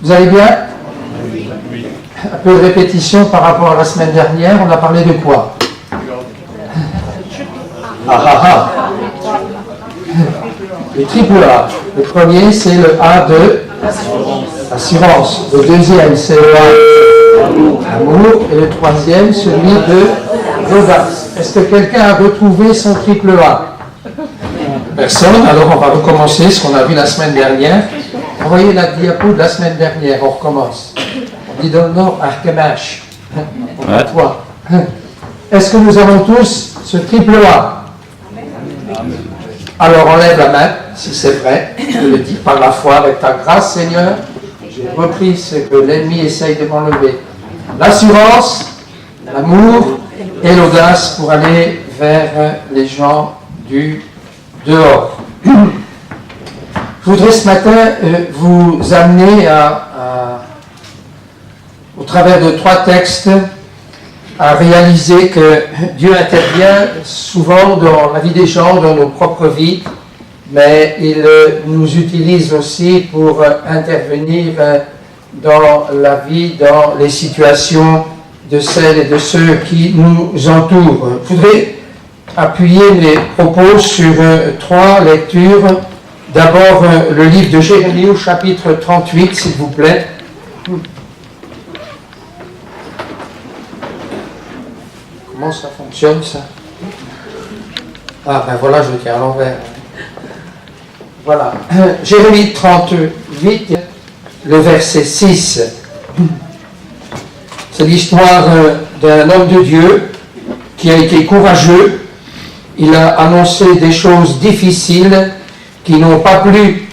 Vous allez bien? Un peu de répétition par rapport à la semaine dernière. On a parlé de quoi? Le triple A. Le premier, c'est le A de assurance. Le deuxième, c'est le A amour. Et le troisième, celui de audace. Est-ce que quelqu'un a retrouvé son triple A? Personne. Alors on va recommencer ce qu'on a vu la semaine dernière. Envoyez la diapo de la semaine dernière. On recommence. On dit dans le nord Arkemash. Toi. Est-ce que nous avons tous ce triple A? Alors enlève la main, si c'est vrai. Je le dis par la foi, avec ta grâce, Seigneur. J'ai repris ce que l'ennemi essaye de m'enlever. L'assurance, l'amour et l'audace pour aller vers les gens du dehors. Je voudrais ce matin vous amener au travers de 3 textes, à réaliser que Dieu intervient souvent dans la vie des gens, dans nos propres vies, mais il nous utilise aussi pour intervenir dans la vie, dans les situations de celles et de ceux qui nous entourent. Je voudrais appuyer mes propos sur 3 lectures. D'abord, le livre de Jérémie au chapitre 38, s'il vous plaît. Comment ça fonctionne, ça? Ah, ben voilà, je le tiens à l'envers. Voilà. Jérémie 38, le verset 6. C'est l'histoire d'un homme de Dieu qui a été courageux. Il a annoncé des choses difficiles qui n'ont pas plu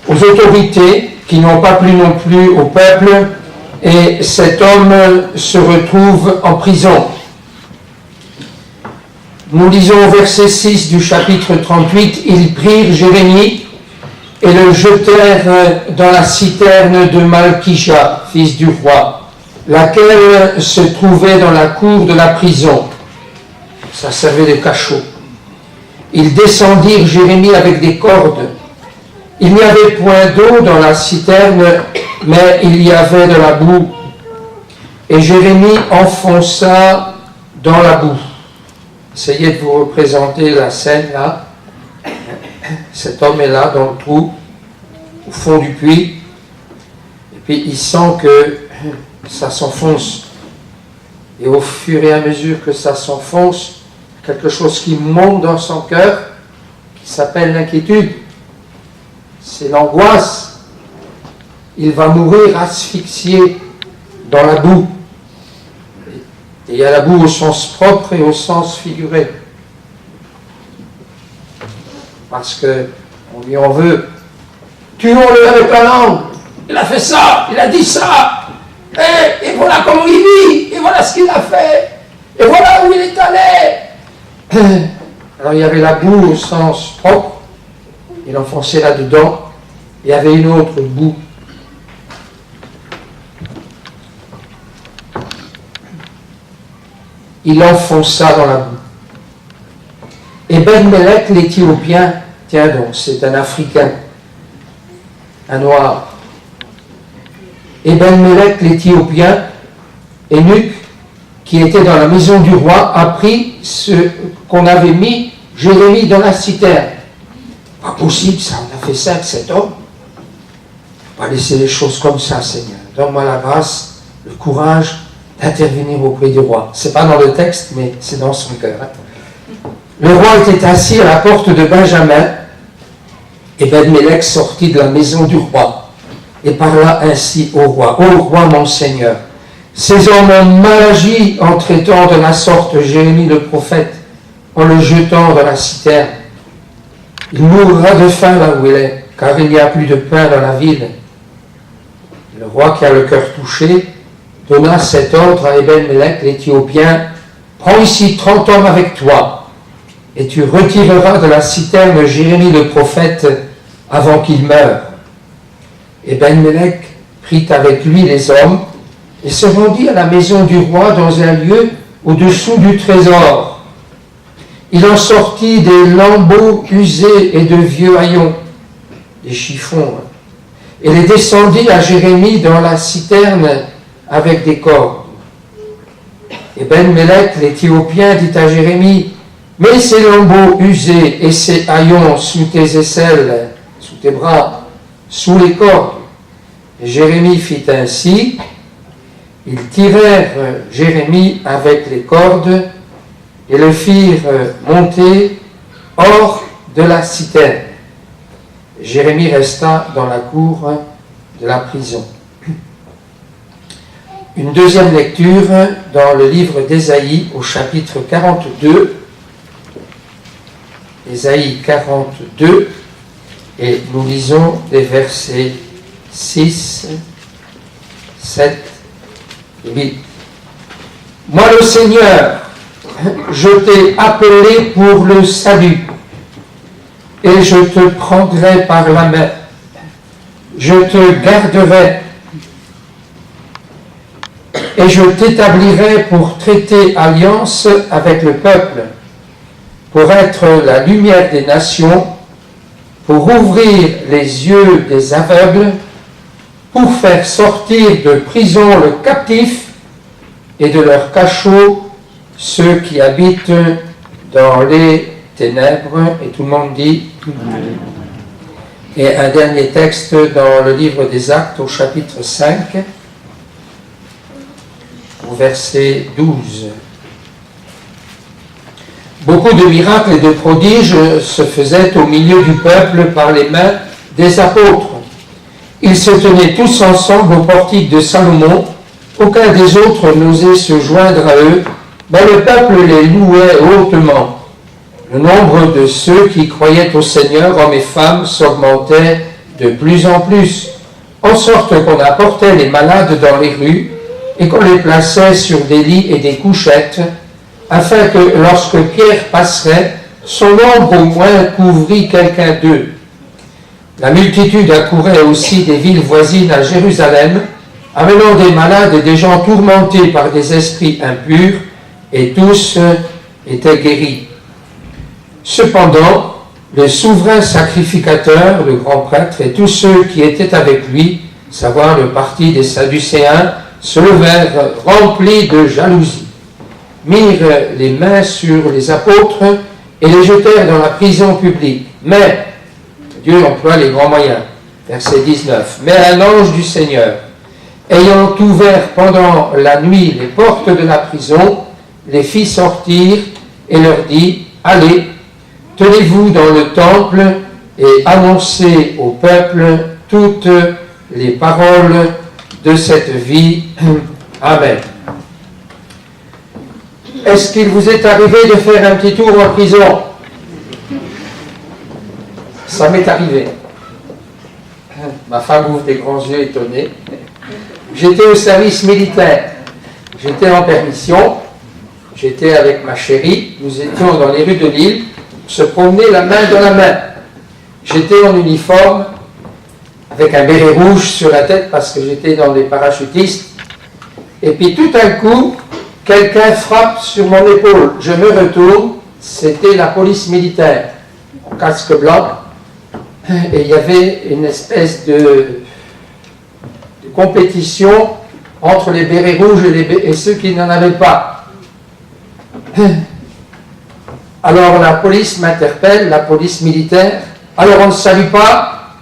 aux autorités, qui n'ont pas plu non plus au peuple. Et cet homme se retrouve en prison. Nous lisons au verset 6 du chapitre 38, « Ils prirent Jérémie et le jetèrent dans la citerne de Malkija, fils du roi, laquelle se trouvait dans la cour de la prison. » Ça servait de cachot. Ils descendirent Jérémie avec des cordes. Il n'y avait point d'eau dans la citerne, mais il y avait de la boue. Et Jérémie enfonça dans la boue. Essayez de vous représenter la scène là. Cet homme est là dans le trou, au fond du puits, et puis il sent que ça s'enfonce. Et au fur et à mesure que ça s'enfonce, quelque chose qui monte dans son cœur, qui s'appelle l'inquiétude. C'est l'angoisse. Il va mourir asphyxié dans la boue. Et il y a la boue au sens propre et au sens figuré. Parce qu'on lui en veut. Tuons-le avec la langue. Il a fait ça, il a dit ça. Et voilà comment il vit. Et voilà ce qu'il a fait. Et voilà où il est allé. Alors il y avait la boue au sens propre. Il enfonçait là-dedans. Il y avait une autre boue. Il enfonça dans la boue. Et Ben-Melech, l'Éthiopien, tiens donc, c'est un Africain, un Noir. Et Ben-Melech, l'Éthiopien, eunuque, qui était dans la maison du roi, apprit ce qu'on avait mis Jérémie dans la citerne. Pas possible ça, on a fait ça avec cet homme. Pas laisser les choses comme ça, Seigneur. Donne-moi la grâce, le courage d'intervenir auprès du roi. C'est pas dans le texte, mais c'est dans son cœur. Le roi était assis à la porte de Benjamin, et Ben-Melech sortit de la maison du roi, et parla ainsi au roi. « Ô roi, mon Seigneur, ces hommes ont mal agi en traitant de la sorte Jérémie le prophète, en le jetant dans la citerne. Il mourra de faim là où il est, car il n'y a plus de pain dans la ville. » Le roi, qui a le cœur touché, donna cet ordre à Ben-Melech, l'Éthiopien, « Prends ici 30 hommes avec toi, et tu retireras de la citerne Jérémie le prophète avant qu'il meure. » Et Ben-Melech prit avec lui les hommes et se rendit à la maison du roi dans un lieu au-dessous du trésor. Il en sortit des lambeaux usés et de vieux haillons, des chiffons, et les descendit à Jérémie dans la citerne avec des cordes. Et Ben-Mélec, l'Éthiopien, dit à Jérémie, mets ces lambeaux usés et ces haillons sous tes aisselles, sous tes bras, sous les cordes. Et Jérémie fit ainsi. Ils tirèrent Jérémie avec les cordes et le firent monter hors de la citerne. Jérémie resta dans la cour de la prison. Une deuxième lecture dans le livre d'Ésaïe au chapitre 42. Ésaïe 42, et nous lisons les versets 6, 7 et 8. Moi le Seigneur, je t'ai appelé pour le salut, et je te prendrai par la main, je te garderai, et je t'établirai pour traiter alliance avec le peuple, pour être la lumière des nations, pour ouvrir les yeux des aveugles, pour faire sortir de prison le captif et de leur cachot ceux qui habitent dans les ténèbres. Et tout le monde dit Amen. Et un dernier texte dans le livre des Actes au chapitre 5, au verset 12. Beaucoup de miracles et de prodiges se faisaient au milieu du peuple par les mains des apôtres. Ils se tenaient tous ensemble au portique de Salomon. Aucun des autres n'osait se joindre à eux, mais le peuple les louait hautement. Le nombre de ceux qui croyaient au Seigneur, hommes et femmes, s'augmentait de plus en plus, en sorte qu'on apportait les malades dans les rues et qu'on les plaçait sur des lits et des couchettes, afin que lorsque Pierre passerait, son ombre au moins couvrit quelqu'un d'eux. La multitude accourait aussi des villes voisines à Jérusalem, amenant des malades et des gens tourmentés par des esprits impurs, et tous étaient guéris. Cependant, le souverain sacrificateur, le grand prêtre, et tous ceux qui étaient avec lui, savoir le parti des Sadducéens, se levèrent remplis de jalousie, mirent les mains sur les apôtres et les jetèrent dans la prison publique. Mais Dieu emploie les grands moyens. Verset 19. Mais un ange du Seigneur, ayant ouvert pendant la nuit les portes de la prison, les fit sortir et leur dit, allez, tenez-vous dans le temple et annoncez au peuple toutes les paroles de cette vie. Amen. Est-ce qu'il vous est arrivé de faire un petit tour en prison? Ça m'est arrivé. Ma femme ouvre des grands yeux étonnés. J'étais au service militaire. J'étais en permission. J'étais avec ma chérie. Nous étions dans les rues de Lille. On se promenait la main dans la main. J'étais en uniforme avec un béret rouge sur la tête parce que j'étais dans les parachutistes. Et puis tout d'un coup, quelqu'un frappe sur mon épaule. Je me retourne. C'était la police militaire en casque blanc. Et il y avait une espèce de compétition entre les bérets rouges et ceux qui n'en avaient pas. Alors la police m'interpelle, la police militaire. Alors on ne salue pas.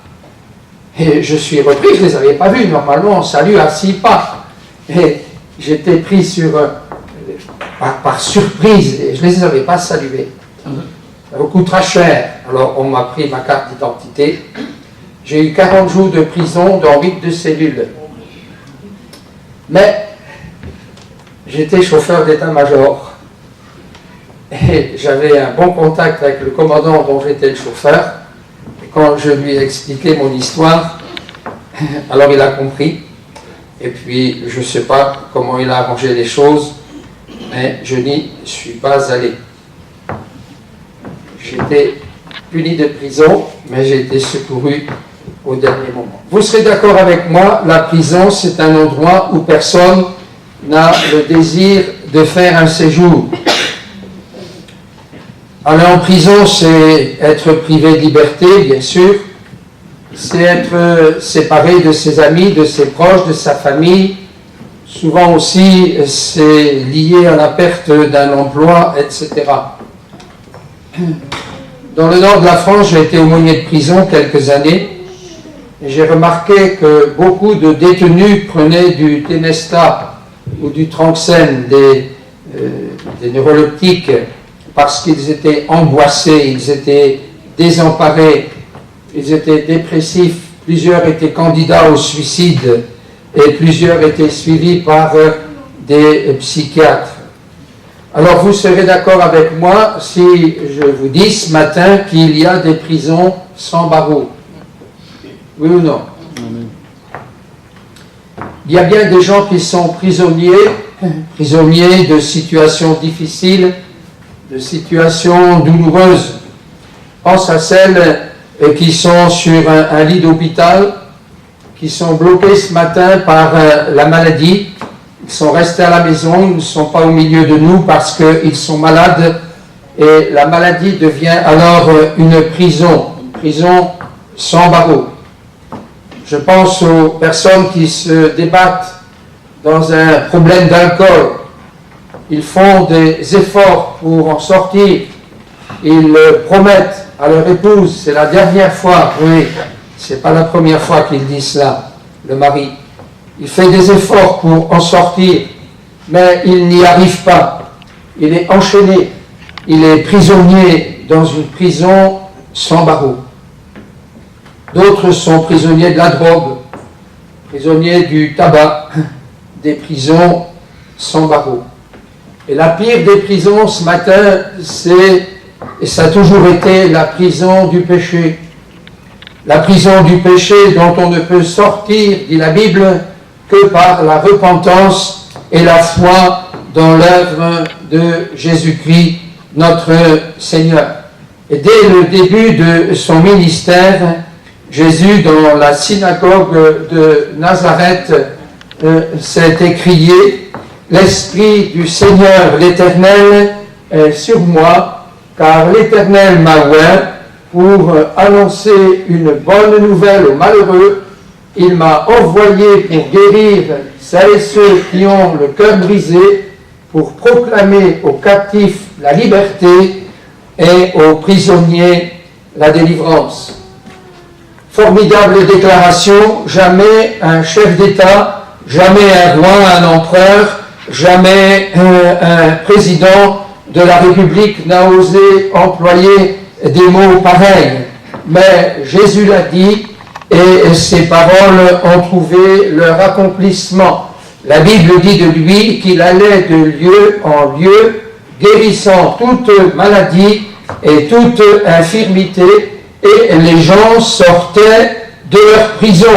Et je suis repris, je ne les avais pas vus. Normalement on salue à 6 pas. Et j'étais pris par surprise et je ne les avais pas salués. Ça me coûtera cher. Alors on m'a pris ma carte d'identité. J'ai eu 40 jours de prison dans 8 de cellules. Mais j'étais chauffeur d'état-major. Et j'avais un bon contact avec le commandant dont j'étais le chauffeur. Et quand je lui ai expliqué mon histoire, alors il a compris. Et puis je ne sais pas comment il a arrangé les choses, mais je n'y suis pas allé. J'étais puni de prison, mais j'ai été secouru au dernier moment. Vous serez d'accord avec moi, la prison, c'est un endroit où personne n'a le désir de faire un séjour. Aller en prison, c'est être privé de liberté, bien sûr, c'est être séparé de ses amis, de ses proches, de sa famille. Souvent aussi, c'est lié à la perte d'un emploi, etc. Dans le nord de la France, j'ai été aumônier de prison quelques années. Et j'ai remarqué que beaucoup de détenus prenaient du Tenesta ou du Tranxène, des neuroleptiques, parce qu'ils étaient angoissés, ils étaient désemparés, ils étaient dépressifs. Plusieurs étaient candidats au suicide et plusieurs étaient suivis par des psychiatres. Alors vous serez d'accord avec moi si je vous dis ce matin qu'il y a des prisons sans barreaux. Oui ou non? Il y a bien des gens qui sont prisonniers de situations difficiles, de situations douloureuses. Pense à celles qui sont sur un lit d'hôpital, qui sont bloqués ce matin par la maladie. Ils sont restés à la maison, ils ne sont pas au milieu de nous parce qu'ils sont malades et la maladie devient alors une prison sans barreaux. Je pense aux personnes qui se débattent dans un problème d'alcool. Ils font des efforts pour en sortir. Ils promettent à leur épouse, c'est la dernière fois, oui, c'est pas la première fois qu'il dit cela, le mari. Il fait des efforts pour en sortir, mais il n'y arrive pas. Il est enchaîné, il est prisonnier dans une prison sans barreaux. D'autres sont prisonniers de la drogue, prisonniers du tabac, des prisons sans barreaux. Et la pire des prisons ce matin, et ça a toujours été la prison du péché. La prison du péché dont on ne peut sortir, dit la Bible, que par la repentance et la foi dans l'œuvre de Jésus-Christ, notre Seigneur. Et dès le début de son ministère, Jésus, dans la synagogue de Nazareth, s'est écrié « L'Esprit du Seigneur l'Éternel est sur moi, car l'Éternel m'a oint pour annoncer une bonne nouvelle aux malheureux. Il m'a envoyé pour guérir celles et ceux qui ont le cœur brisé, pour proclamer aux captifs la liberté et aux prisonniers la délivrance. » Formidable déclaration, jamais un chef d'État, jamais un roi, un empereur, jamais un président de la République n'a osé employer des mots pareils. Mais Jésus l'a dit et ses paroles ont trouvé leur accomplissement. La Bible dit de lui qu'il allait de lieu en lieu, guérissant toute maladie et toute infirmité, et les gens sortaient de leur prison.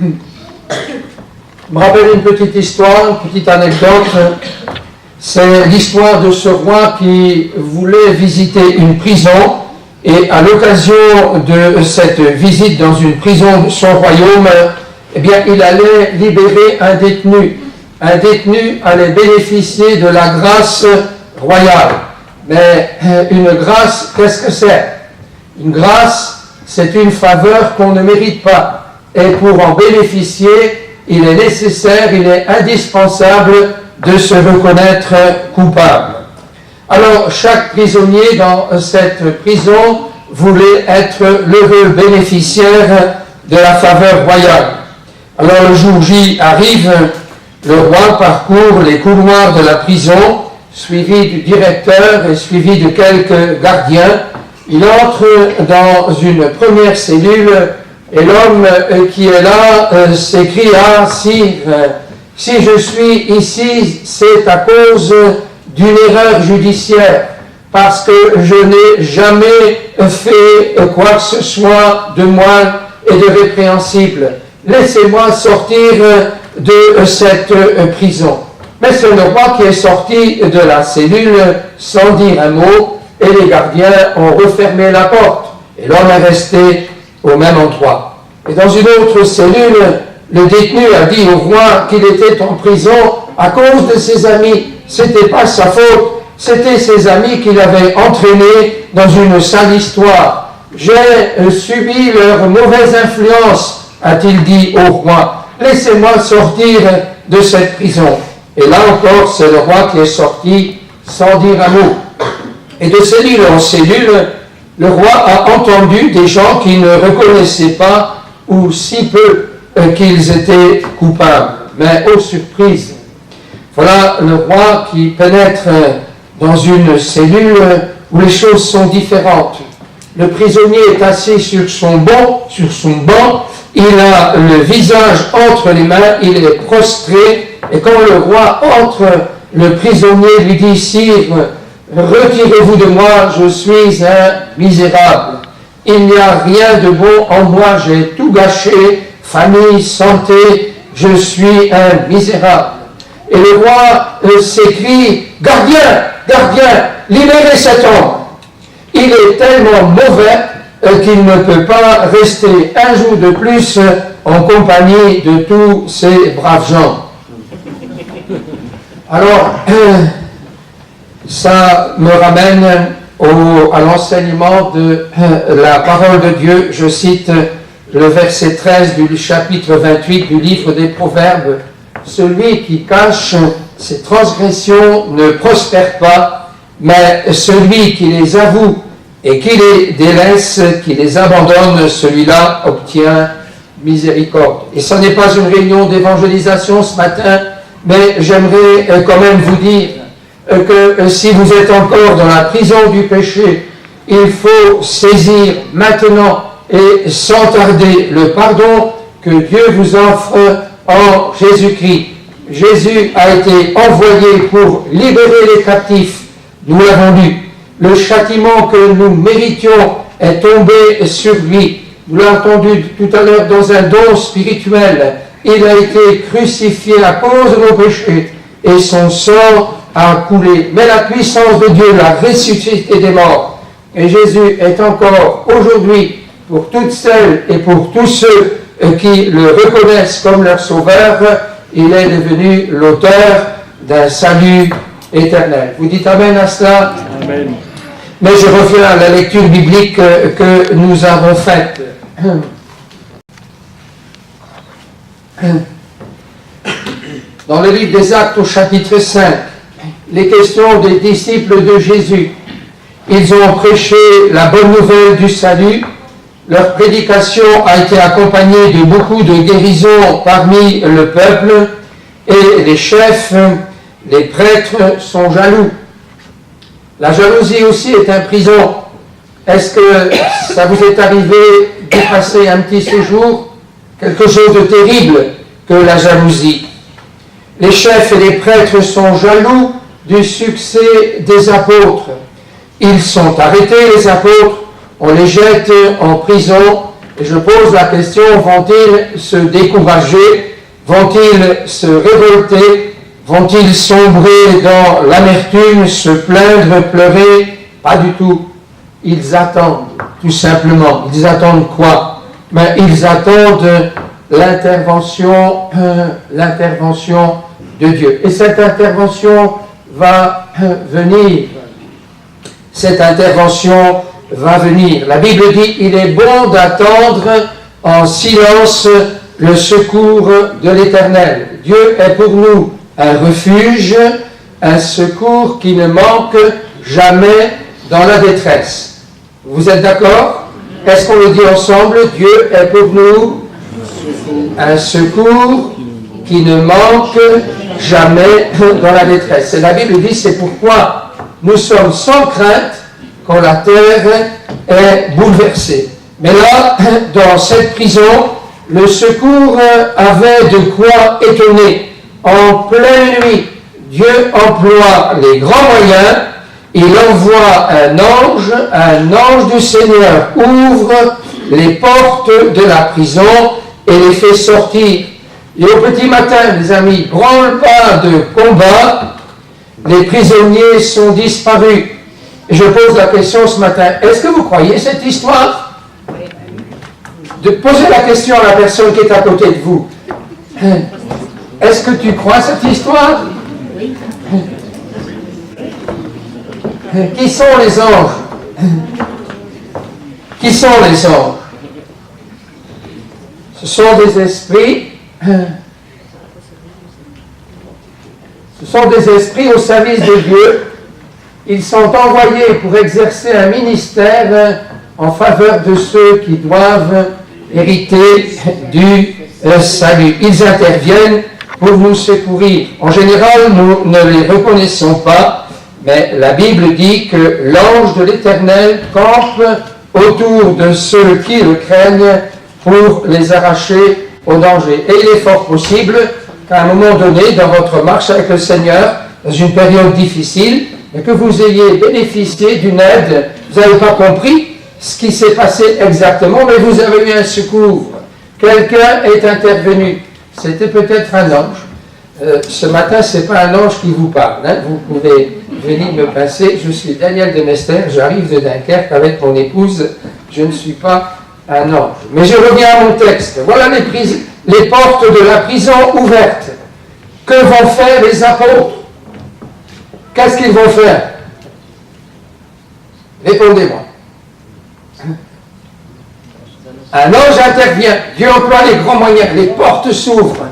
Je me rappelle une petite histoire, une petite anecdote. C'est l'histoire de ce roi qui voulait visiter une prison, et à l'occasion de cette visite dans une prison de son royaume, eh bien, il allait libérer un détenu. Un détenu allait bénéficier de la grâce royale. Mais une grâce, qu'est-ce que c'est? Une grâce, c'est une faveur qu'on ne mérite pas. Et pour en bénéficier, il est nécessaire, il est indispensable de se reconnaître coupable. Alors, chaque prisonnier dans cette prison voulait être l'heureux bénéficiaire de la faveur royale. Alors, le jour J arrive, le roi parcourt les couloirs de la prison, suivi du directeur et suivi de quelques gardiens. Il entre dans une première cellule et l'homme qui est là s'écrie « Ah, si je suis ici, c'est à cause d'une erreur judiciaire, parce que je n'ai jamais fait quoi que ce soit de mal et de répréhensible. Laissez-moi sortir de cette prison. » Mais c'est le roi qui est sorti de la cellule sans dire un mot, et les gardiens ont refermé la porte. Et l'homme est resté au même endroit. Et dans une autre cellule, le détenu a dit au roi qu'il était en prison à cause de ses amis. C'était pas sa faute, c'était ses amis qui l'avaient entraîné dans une sale histoire. J'ai subi leur mauvaise influence, a-t-il dit au roi. Laissez-moi sortir de cette prison. Et là encore, c'est le roi qui est sorti sans dire un mot. Et de cellule en cellule, le roi a entendu des gens qui ne reconnaissaient pas, ou si peu qu'ils étaient coupables. Mais oh surprise, voilà le roi qui pénètre dans une cellule où les choses sont différentes. Le prisonnier est assis sur son banc, il a le visage entre les mains, il est prostré, et quand le roi entre, le prisonnier lui dit, Sire, retirez-vous de moi, je suis un misérable. Il n'y a rien de bon en moi, j'ai tout gâché, famille, santé, je suis un misérable. Et le roi s'écrie, gardien, gardien, libérez cet homme. Il est tellement mauvais qu'il ne peut pas rester un jour de plus en compagnie de tous ces braves gens. Alors, ça me ramène à l'enseignement de la parole de Dieu. Je cite le verset 13 du chapitre 28 du livre des Proverbes. Celui qui cache ses transgressions ne prospère pas, mais celui qui les avoue et qui les délaisse, qui les abandonne, celui-là obtient miséricorde. Et ce n'est pas une réunion d'évangélisation ce matin, mais j'aimerais quand même vous dire que si vous êtes encore dans la prison du péché, il faut saisir maintenant et sans tarder le pardon que Dieu vous offre en Jésus-Christ. Jésus a été envoyé pour libérer les captifs, nous l'avons lu. Le châtiment que nous méritions est tombé sur lui. Nous l'avons entendu tout à l'heure dans un don spirituel. Il a été crucifié à cause de nos péchés et son sang a coulé. Mais la puissance de Dieu l'a ressuscité des morts. Et Jésus est encore aujourd'hui, pour toutes celles et pour tous ceux qui le reconnaissent comme leur sauveur, il est devenu l'auteur d'un salut éternel. Vous dites Amen à cela? Amen. Mais je reviens à la lecture biblique que nous avons faite. Dans le livre des Actes au chapitre 5, les questions des disciples de Jésus. Ils ont prêché la bonne nouvelle du salut. Leur prédication a été accompagnée de beaucoup de guérisons parmi le peuple et les chefs, les prêtres sont jaloux. La jalousie aussi est un prison. Est-ce que ça vous est arrivé de passer un petit séjour? Quelque chose de terrible que la jalousie. Les chefs et les prêtres sont jaloux du succès des apôtres. Ils sont arrêtés, les apôtres, on les jette en prison, et je pose la question, vont-ils se décourager? Vont-ils se révolter? Vont-ils sombrer dans l'amertume, se plaindre, pleurer? Pas du tout. Ils attendent, tout simplement. Ils attendent quoi? Mais ils attendent l'intervention de Dieu. Et cette intervention va venir. Cette intervention va venir. La Bible dit, il est bon d'attendre en silence le secours de l'Éternel. Dieu est pour nous un refuge, un secours qui ne manque jamais dans la détresse. Vous êtes d'accord? Est-ce qu'on le dit ensemble? Dieu est pour nous un secours qui ne manque jamais dans la détresse. Et la Bible dit, c'est pourquoi nous sommes sans crainte quand la terre est bouleversée. Mais là, dans cette prison, le secours avait de quoi étonner. En pleine nuit, Dieu emploie les grands moyens. Il envoie un ange du Seigneur ouvre les portes de la prison et les fait sortir. Et au petit matin, les amis, branle-bas de combat, les prisonniers sont disparus. Et je pose la question ce matin, est-ce que vous croyez cette histoire? De poser la question à la personne qui est à côté de vous. Est-ce que tu crois cette histoire? Qui sont les anges Qui sont les anges? Ce sont des esprits, au service de Dieu. Ils sont envoyés pour exercer un ministère en faveur de ceux qui doivent hériter du salut. Ils interviennent pour nous secourir. En général, nous ne les reconnaissons pas, mais la Bible dit que l'ange de l'Éternel campe autour de ceux qui le craignent pour les arracher au danger. Et il est fort possible qu'à un moment donné, dans votre marche avec le Seigneur, dans une période difficile, que vous ayez bénéficié d'une aide. Vous n'avez pas compris ce qui s'est passé exactement, mais vous avez eu un secours. Quelqu'un est intervenu. C'était peut-être un ange. Ce matin, ce n'est pas un ange qui vous parle. Hein. Vous pouvez venir me passer. Je suis Daniel de Mester, j'arrive de Dunkerque avec mon épouse. Je ne suis pas un ange. Mais je reviens à mon texte. Voilà les portes de la prison ouvertes. Que vont faire les apôtres? Qu'est-ce qu'ils vont faire? Répondez-moi. Un ange intervient. Dieu emploie les grands moyens. Les portes s'ouvrent.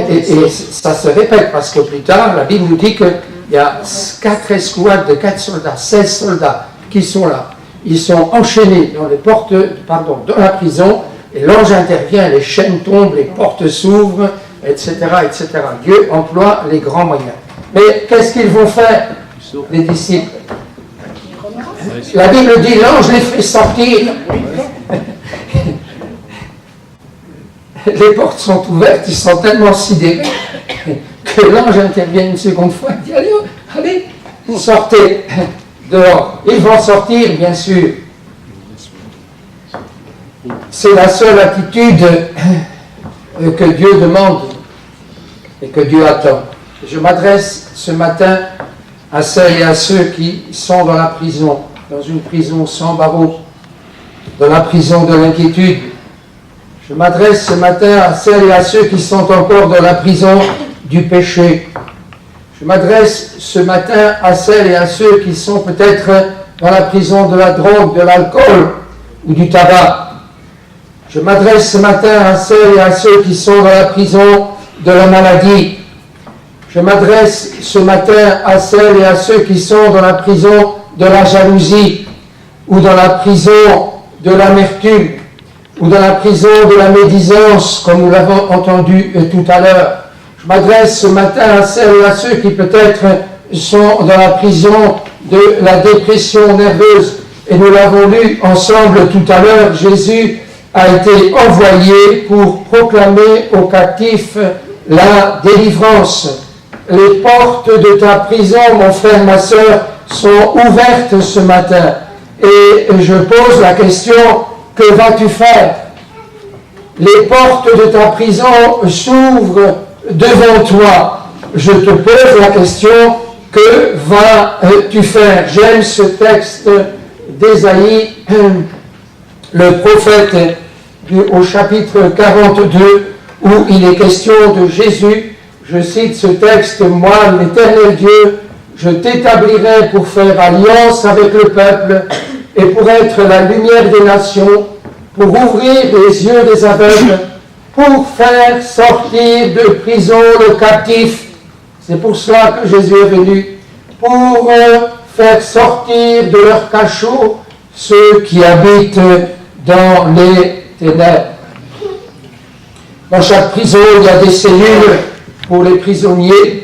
Et ça se répète parce que plus tard, la Bible nous dit qu'il y a 4 escouades de 4 soldats, 16 soldats qui sont là. Ils sont enchaînés dans les portes, dans la prison, et l'ange intervient, les chaînes tombent, les portes s'ouvrent, etc., etc. Dieu emploie les grands moyens. Mais qu'est-ce qu'ils vont faire, les disciples? La Bible dit, l'ange les fait sortir. Les portes sont ouvertes, ils sont tellement sidérés que l'ange intervient une seconde fois et dit, allez, sortez dehors. Ils vont sortir, bien sûr. C'est la seule attitude que Dieu demande et que Dieu attend. Je m'adresse ce matin à celles et à ceux qui sont dans la prison, dans une prison sans barreaux, dans la prison de l'inquiétude. Je m'adresse ce matin à celles et à ceux qui sont encore dans la prison du péché. Je m'adresse ce matin à celles et à ceux qui sont peut-être dans la prison de la drogue, de l'alcool ou du tabac. Je m'adresse ce matin à celles et à ceux qui sont dans la prison de la maladie. Je m'adresse ce matin à celles et à ceux qui sont dans la prison de la jalousie, ou dans la prison de l'amertume, ou dans la prison de la médisance, comme nous l'avons entendu tout à l'heure. Je m'adresse ce matin à celles et à ceux qui peut-être sont dans la prison de la dépression nerveuse. Et nous l'avons lu ensemble tout à l'heure, Jésus a été envoyé pour proclamer aux captifs la délivrance. Les portes de ta prison, mon frère, ma sœur, sont ouvertes ce matin. Et je pose la question, que vas-tu faire? Les portes de ta prison s'ouvrent devant toi. Je te pose la question, que vas-tu faire? J'aime ce texte d'Ésaïe, le prophète, au chapitre 42, où il est question de Jésus. Je cite ce texte, « Moi, l'Éternel Dieu, je t'établirai pour faire alliance avec le peuple et pour être la lumière des nations, pour ouvrir les yeux des aveugles, pour faire sortir de prison le captif. » C'est pour cela que Jésus est venu, pour faire sortir de leur cachot ceux qui habitent dans les ténèbres. Dans chaque prison, il y a des cellules pour les prisonniers,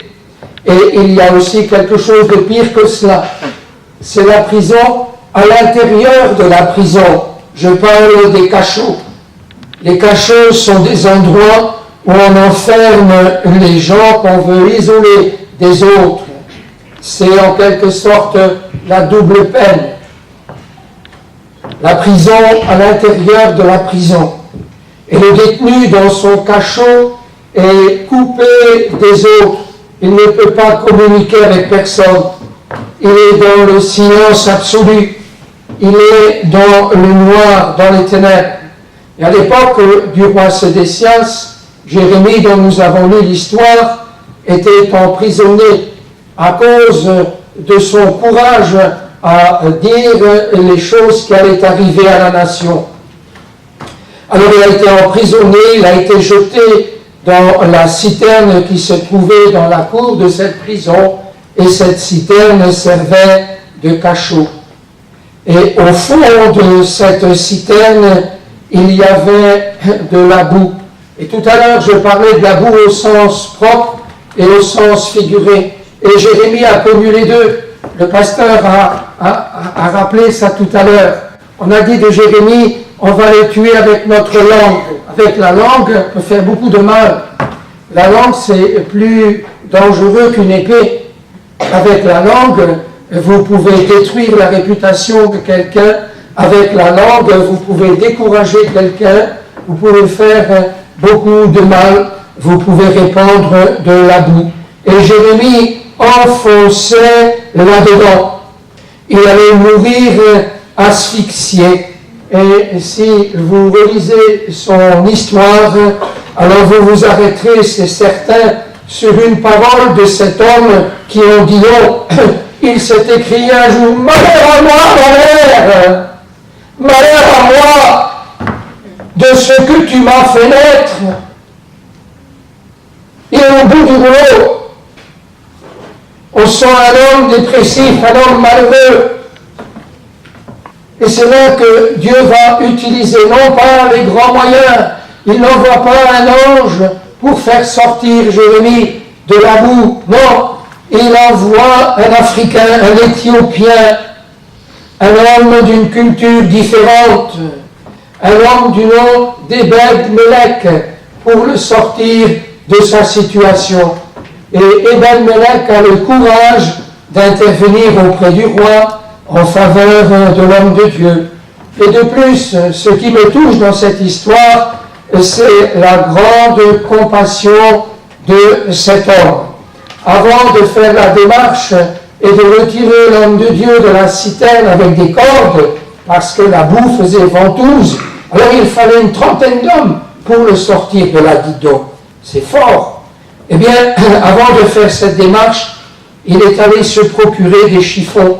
et il y a aussi quelque chose de pire que cela. C'est la prison à l'intérieur de la prison. Je parle des cachots. Les cachots sont des endroits où on enferme les gens qu'on veut isoler des autres. C'est en quelque sorte la double peine. La prison à l'intérieur de la prison. Et le détenu dans son cachot est coupé des autres. Il ne peut pas communiquer avec personne. Il est dans le silence absolu. Il est dans le noir, dans les ténèbres. Et à l'époque du roi Sédécias, Jérémie, dont nous avons lu l'histoire, était emprisonné à cause de son courage à dire les choses qui allaient arriver à la nation. Alors il a été emprisonné, il a été jeté dans la citerne qui se trouvait dans la cour de cette prison, et cette citerne servait de cachot. Et au fond de cette citerne, il y avait de la boue. Et tout à l'heure, je parlais de la boue au sens propre et au sens figuré. Et Jérémie a connu les deux. Le pasteur a rappelé ça tout à l'heure. On a dit de Jérémie, on va les tuer avec notre langue. Avec la langue, on peut faire beaucoup de mal. La langue, c'est plus dangereux qu'une épée. Avec la langue, vous pouvez détruire la réputation de quelqu'un. Avec la langue, vous pouvez décourager quelqu'un. Vous pouvez faire beaucoup de mal. Vous pouvez répandre de la boue. Et Jérémie enfonçait là-dedans. Il allait mourir asphyxié. Et si vous relisez son histoire, alors vous vous arrêterez, c'est certain, sur une parole de cet homme qui en dit long. Il s'est écrié un jour, « Malheur à moi, malheur! Malheur à moi de ce que tu m'as fait naître! » Il est au bout du rouleau. On sent un homme dépressif, un homme malheureux. Et c'est là que Dieu va utiliser non pas les grands moyens. Il n'envoie pas un ange pour faire sortir Jérémie de la boue. Non, il envoie un Africain, un Éthiopien, un homme d'une culture différente, un homme du nom d'Ebed-Melech pour le sortir de sa situation. Et Ebed-Melech a le courage d'intervenir auprès du roi en faveur de l'homme de Dieu. Et de plus, ce qui me touche dans cette histoire, c'est la grande compassion de cet homme. Avant de faire la démarche et de retirer l'homme de Dieu de la citerne avec des cordes, parce que la boue faisait ventouse, alors il fallait une trentaine d'hommes pour le sortir de la guidon. C'est fort. Eh bien, avant de faire cette démarche, il est allé se procurer des chiffons,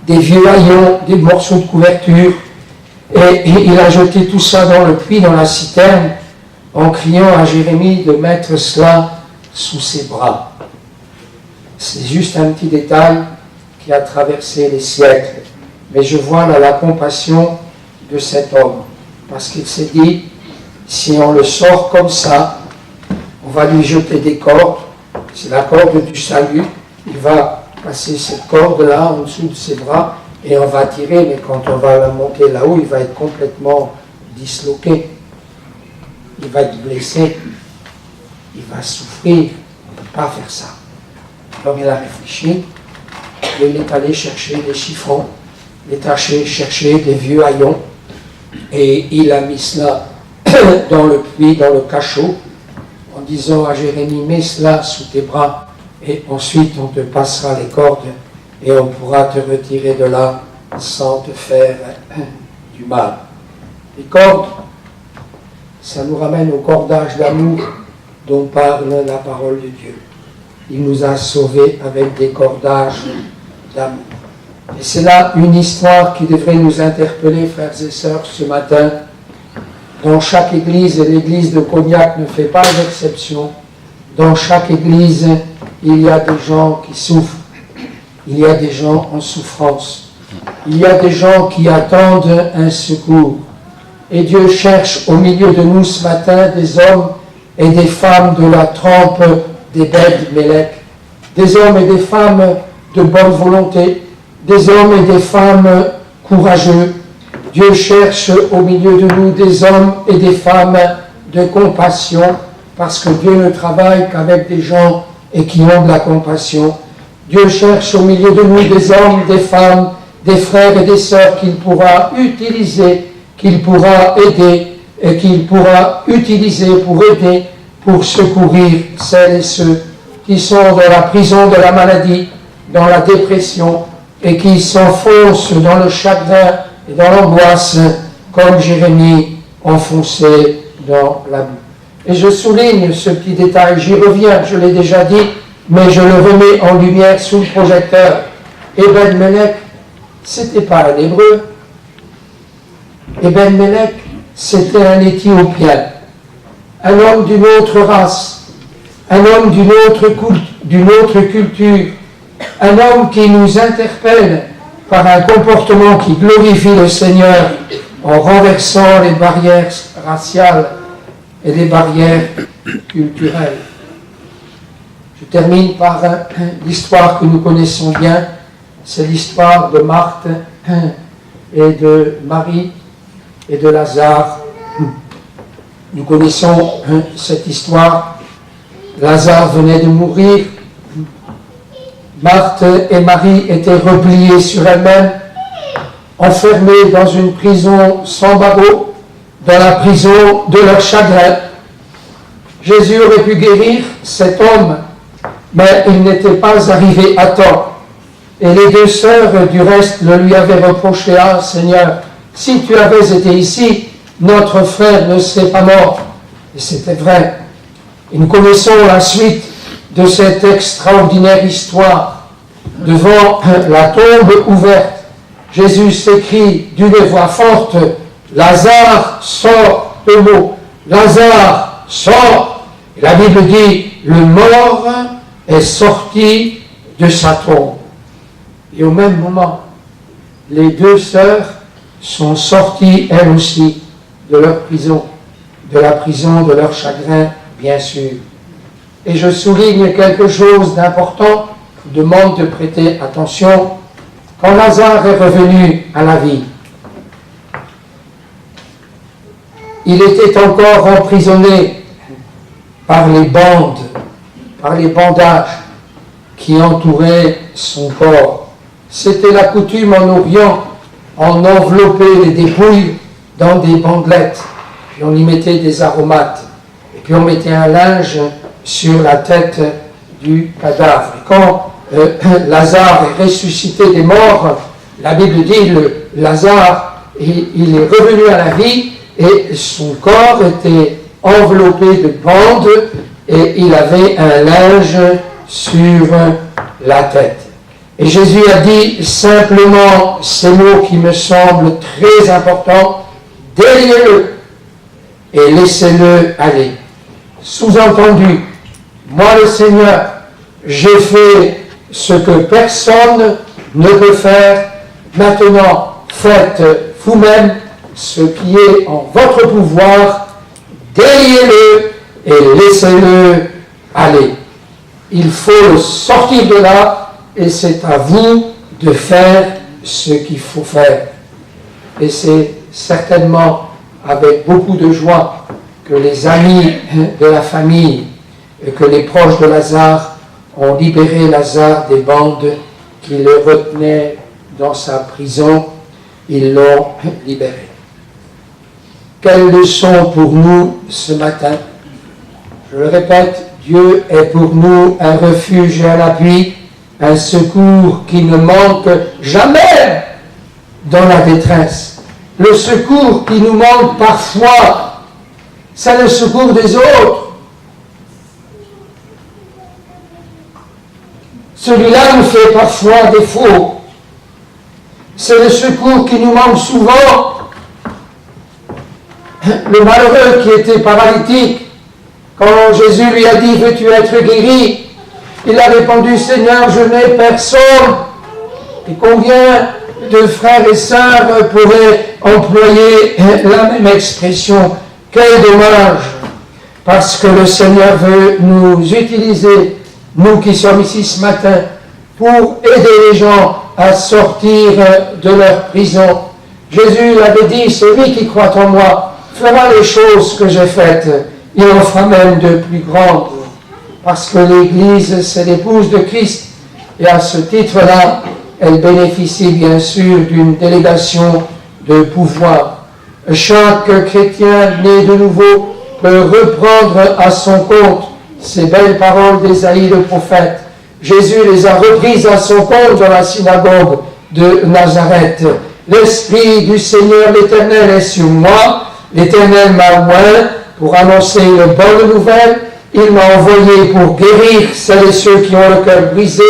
des vieux haillons, des morceaux de couverture, et il a jeté tout ça dans le puits, dans la citerne, en criant à Jérémie de mettre cela sous ses bras. C'est juste un petit détail qui a traversé les siècles, mais je vois là la compassion de cet homme, parce qu'il s'est dit, si on le sort comme ça, on va lui jeter des cordes, c'est la corde du salut, il va passer cette corde-là en dessous de ses bras et on va tirer, mais quand on va la monter là-haut, il va être complètement disloqué. Il va être blessé. Il va souffrir. On ne peut pas faire ça. Alors il a réfléchi et il est allé chercher des chiffons, il est allé chercher des vieux haillons et il a mis cela dans le puits, dans le cachot, en disant à Jérémie, mets cela sous tes bras. Et ensuite, on te passera les cordes et on pourra te retirer de là sans te faire du mal. Les cordes, ça nous ramène au cordage d'amour dont parle la parole de Dieu. Il nous a sauvés avec des cordages d'amour. Et c'est là une histoire qui devrait nous interpeller, frères et sœurs, ce matin. Dans chaque église, et l'église de Cognac ne fait pas exception, dans chaque église, il y a des gens qui souffrent, il y a des gens en souffrance, il y a des gens qui attendent un secours. Et Dieu cherche au milieu de nous ce matin des hommes et des femmes de la trempe d'Ebed-Melech, des hommes et des femmes de bonne volonté, des hommes et des femmes courageux. Dieu cherche au milieu de nous des hommes et des femmes de compassion, parce que Dieu ne travaille qu'avec des gens et qui ont de la compassion. Dieu cherche au milieu de nous des hommes, des femmes, des frères et des sœurs qu'il pourra utiliser, qu'il pourra aider et qu'il pourra utiliser pour aider, pour secourir celles et ceux qui sont dans la prison de la maladie, dans la dépression et qui s'enfoncent dans le chagrin et dans l'angoisse comme Jérémie enfoncé dans la boue. Et je souligne ce petit détail, j'y reviens, je l'ai déjà dit, mais je le remets en lumière sous le projecteur. Ebed-Melech, c'était pas un Hébreu. Ebed-Melech, c'était un Éthiopien, un homme d'une autre race, un homme d'une autre culture, un homme qui nous interpelle par un comportement qui glorifie le Seigneur en renversant les barrières raciales et les barrières culturelles. Je termine par l'histoire que nous connaissons bien, c'est l'histoire de Marthe et de Marie et de Lazare. Nous connaissons cette histoire. Lazare venait de mourir. Marthe et Marie étaient repliées sur elles-mêmes, enfermées dans une prison sans barreaux, dans la prison de leur chagrin. Jésus aurait pu guérir cet homme, mais il n'était pas arrivé à temps. Et les deux sœurs, du reste, le lui avaient reproché. « Ah, Seigneur, si tu avais été ici, notre frère ne serait pas mort. » Et c'était vrai. Et nous connaissons la suite de cette extraordinaire histoire. Devant la tombe ouverte, Jésus s'écrie d'une voix forte, « Lazare, sort !» Le mot « Lazare, sort !» Et la Bible dit, le mort est sorti de sa tombe. Et au même moment, les deux sœurs sont sorties, elles aussi, de leur prison, de la prison de leur chagrin, bien sûr. Et je souligne quelque chose d'important, je demande de prêter attention. Quand Lazare est revenu à la vie, il était encore emprisonné par les bandes, par les bandages qui entouraient son corps. C'était la coutume en Orient, en envelopper les dépouilles dans des bandelettes, puis on y mettait des aromates, et puis on mettait un linge sur la tête du cadavre. Et quand Lazare est ressuscité des morts, la Bible dit que Lazare, il est revenu à la vie, et son corps était enveloppé de bandes, et il avait un linge sur la tête. Et Jésus a dit simplement ces mots qui me semblent très importants, « Déliez-le et laissez-le aller ». Sous-entendu, moi le Seigneur, j'ai fait ce que personne ne peut faire. Maintenant, faites vous-même ce qui est en votre pouvoir, déliez-le et laissez-le aller. Il faut le sortir de là, et c'est à vous de faire ce qu'il faut faire. Et c'est certainement avec beaucoup de joie que les amis de la famille et que les proches de Lazare ont libéré Lazare des bandes qui le retenaient dans sa prison. Ils l'ont libéré. Quelle leçon pour nous ce matin. Je le répète, Dieu est pour nous un refuge et un appui, un secours qui ne manque jamais dans la détresse. Le secours qui nous manque parfois, c'est le secours des autres. Celui-là nous fait parfois défaut. C'est le secours qui nous manque souvent. Le malheureux qui était paralytique, quand Jésus lui a dit « Veux-tu être guéri ?» Il a répondu « Seigneur, je n'ai personne. » Et combien de frères et sœurs pourraient employer la même expression? Quel dommage! Parce que le Seigneur veut nous utiliser, nous qui sommes ici ce matin, pour aider les gens à sortir de leur prison. Jésus l'avait dit, celui qui croit en moi fera les choses que j'ai faites, il en fera même de plus grandes. Parce que l'Église, c'est l'épouse de Christ, et à ce titre-là, elle bénéficie bien sûr d'une délégation de pouvoir. Chaque chrétien né de nouveau peut reprendre à son compte ces belles paroles d'Ésaïe le prophète. Jésus les a reprises à son compte dans la synagogue de Nazareth. L'Esprit du Seigneur l'Éternel est sur moi. L'Éternel m'a oint pour annoncer une bonne nouvelle. Il m'a envoyé pour guérir celles et ceux qui ont le cœur brisé.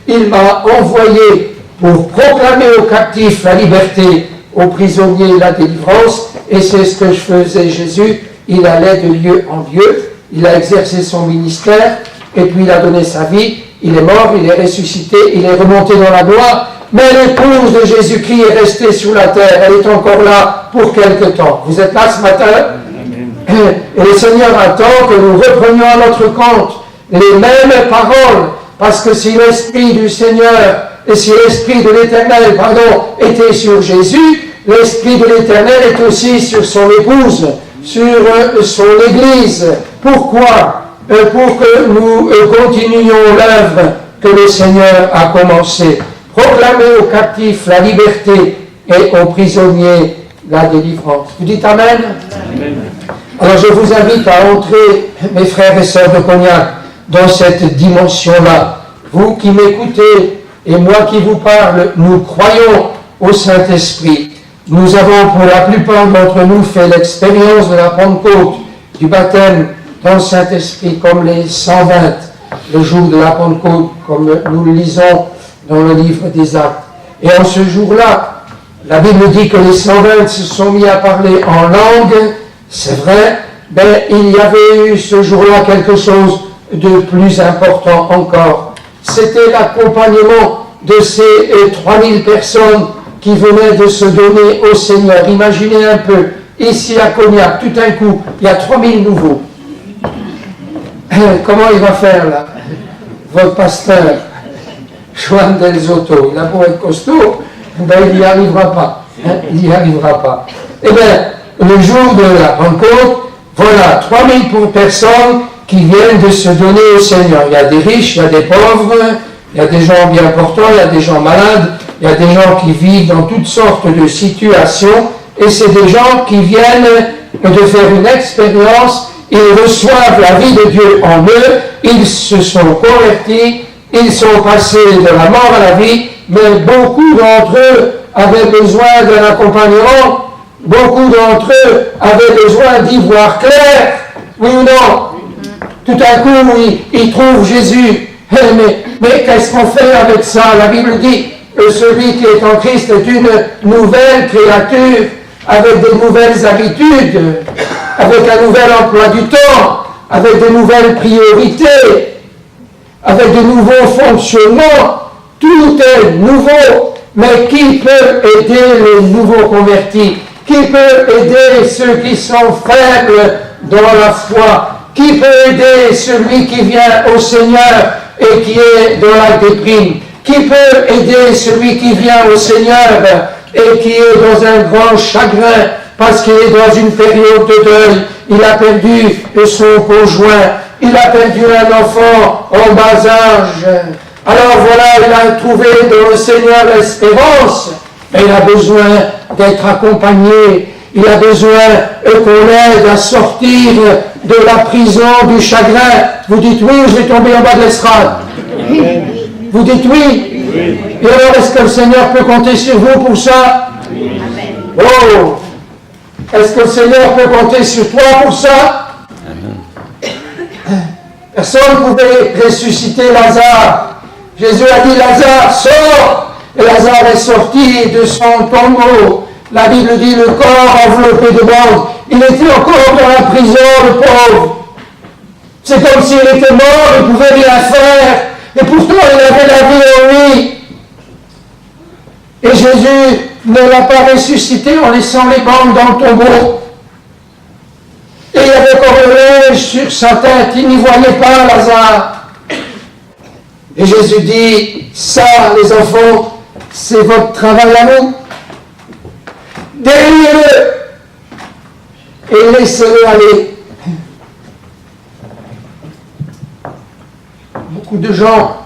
Il m'a envoyé pour proclamer aux captifs la liberté, aux prisonniers la délivrance, et c'est ce que je faisais Jésus. Il allait de lieu en lieu, il a exercé son ministère, et puis il a donné sa vie, il est mort, il est ressuscité, il est remonté dans la gloire, mais l'épouse de Jésus-Christ est restée sur la terre, elle est encore là pour quelque temps. Vous êtes là ce matin? Amen. Et le Seigneur attend que nous reprenions à notre compte les mêmes paroles, parce que si l'Esprit du Seigneur, et si l'Esprit de l'Éternel, était sur Jésus, l'Esprit de l'Éternel est aussi sur son épouse, sur son Église. Pourquoi? Pour que nous continuions l'œuvre que le Seigneur a commencée. Proclamer aux captifs la liberté et aux prisonniers la délivrance. Vous dites Amen? Amen. Alors je vous invite à entrer, mes frères et sœurs de Cognac, dans cette dimension-là. Vous qui m'écoutez et moi qui vous parle, nous croyons au Saint-Esprit. Nous avons pour la plupart d'entre nous fait l'expérience de la Pentecôte, du baptême dans le Saint-Esprit, comme les 120, le jour de la Pentecôte, comme nous le lisons dans le livre des Actes. Et en ce jour-là, la Bible dit que les 120 se sont mis à parler en langue, c'est vrai, mais il y avait eu ce jour-là quelque chose de plus important encore. C'était l'accompagnement de ces 3000 personnes qui venaient de se donner au Seigneur. Imaginez un peu, ici à Cognac, tout d'un coup, il y a 3000 nouveaux. Comment il va faire là? Votre pasteur, Juan Del Zotto, il a beau être costaud, ben, il n'y arrivera pas. Il n'y arrivera pas. Eh bien, le jour de la Pentecôte, voilà, 3000 personnes qui viennent de se donner au Seigneur. Il y a des riches, il y a des pauvres, il y a des gens bien portants, il y a des gens malades, il y a des gens qui vivent dans toutes sortes de situations, et c'est des gens qui viennent de faire une expérience, ils reçoivent la vie de Dieu en eux, ils se sont convertis, ils sont passés de la mort à la vie, mais beaucoup d'entre eux avaient besoin d'un accompagnement, beaucoup d'entre eux avaient besoin d'y voir clair, oui ou non? Tout à coup, ils trouvent Jésus. Mais qu'est-ce qu'on fait avec ça? La Bible dit que celui qui est en Christ est une nouvelle créature, avec des nouvelles habitudes, avec un nouvel emploi du temps, avec de nouvelles priorités, avec de nouveaux fonctionnements. Tout est nouveau. Mais qui peut aider les nouveaux convertis? Qui peut aider ceux qui sont faibles dans la foi? Qui peut aider celui qui vient au Seigneur et qui est dans la déprime? Qui peut aider celui qui vient au Seigneur et qui est dans un grand chagrin parce qu'il est dans une période de deuil? Il a perdu son conjoint, il a perdu un enfant en bas âge. Alors voilà, il a trouvé dans le Seigneur l'espérance, mais il a besoin d'être accompagné. Il a besoin qu'on l'aide à sortir de la prison du chagrin. Vous dites oui, je vais tomber en bas de l'estrade. Vous dites oui. Et alors, est-ce que le Seigneur peut compter sur vous pour ça? Oh! Est-ce que le Seigneur peut compter sur toi pour ça? Personne ne pouvait ressusciter Lazare. Jésus a dit, Lazare, sors! Et Lazare est sorti de son tombeau. La Bible dit le corps enveloppé de bandes. Il était encore dans la prison, le pauvre. C'est comme s'il était mort, il ne pouvait rien faire. Et pourtant, il avait la vie en lui. Et Jésus ne l'a pas ressuscité en laissant les bandes dans le tombeau. Et il y avait encore le linge sur sa tête. Il n'y voyait pas Lazare. Et Jésus dit, ça, les enfants, c'est votre travail à vous. Délivre-le et laissez-le aller. Beaucoup de gens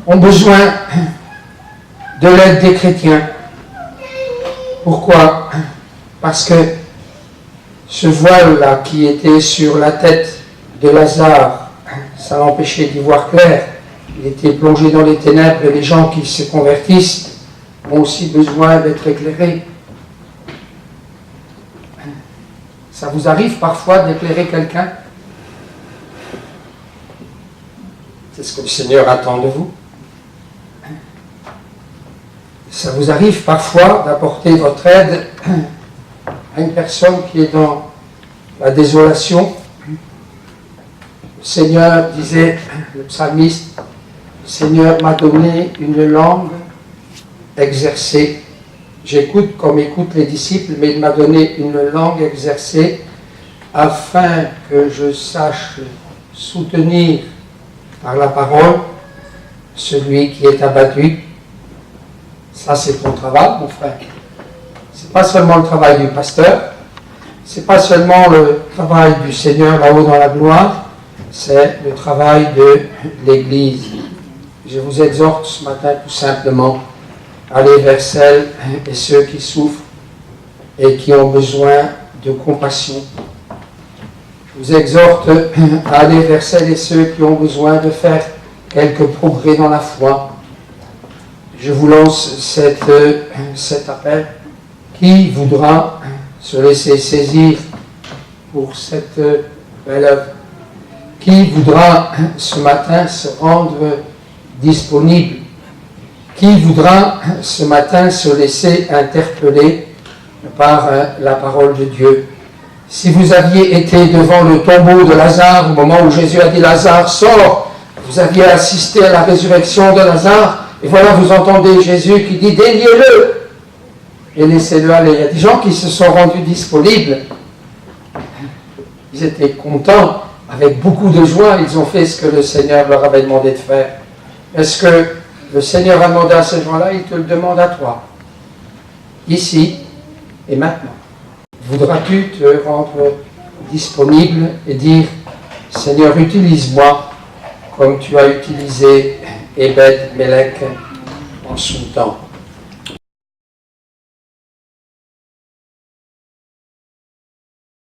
ont besoin de l'aide des chrétiens. Pourquoi? Parce que ce voile-là qui était sur la tête de Lazare, ça l'empêchait d'y voir clair. Il était plongé dans les ténèbres et les gens qui se convertissent ont aussi besoin d'être éclairés. Ça vous arrive parfois d'éclairer quelqu'un? C'est ce que le Seigneur attend de vous. Ça vous arrive parfois d'apporter votre aide à une personne qui est dans la désolation. Le Seigneur, disait le psalmiste, le Seigneur m'a donné une langue exercée. J'écoute comme écoutent les disciples, mais il m'a donné une langue exercée afin que je sache soutenir par la parole celui qui est abattu. Ça, c'est ton travail, mon frère. C'est pas seulement le travail du pasteur, c'est pas seulement le travail du Seigneur là-haut dans la gloire, c'est le travail de l'Église. Je vous exhorte ce matin tout simplement à aller vers celles et ceux qui souffrent et qui ont besoin de compassion. Je vous exhorte à aller vers celles et ceux qui ont besoin de faire quelques progrès dans la foi. Je vous lance cet appel. Qui voudra se laisser saisir pour cette belle œuvre? Qui voudra ce matin se rendre disponible? Qui voudra ce matin se laisser interpeller par la parole de Dieu? Si vous aviez été devant le tombeau de Lazare au moment où Jésus a dit « Lazare, sors !» vous aviez assisté à la résurrection de Lazare, et voilà, vous entendez Jésus qui dit « Déliez-le !» et laissez-le aller. Il y a des gens qui se sont rendus disponibles. Ils étaient contents, avec beaucoup de joie, ils ont fait ce que le Seigneur leur avait demandé de faire. Est-ce que le Seigneur a demandé à ces gens-là? Il te le demande à toi. Ici et maintenant. Voudras-tu te rendre disponible et dire « Seigneur, utilise-moi comme tu as utilisé Ebed-Melech en son temps »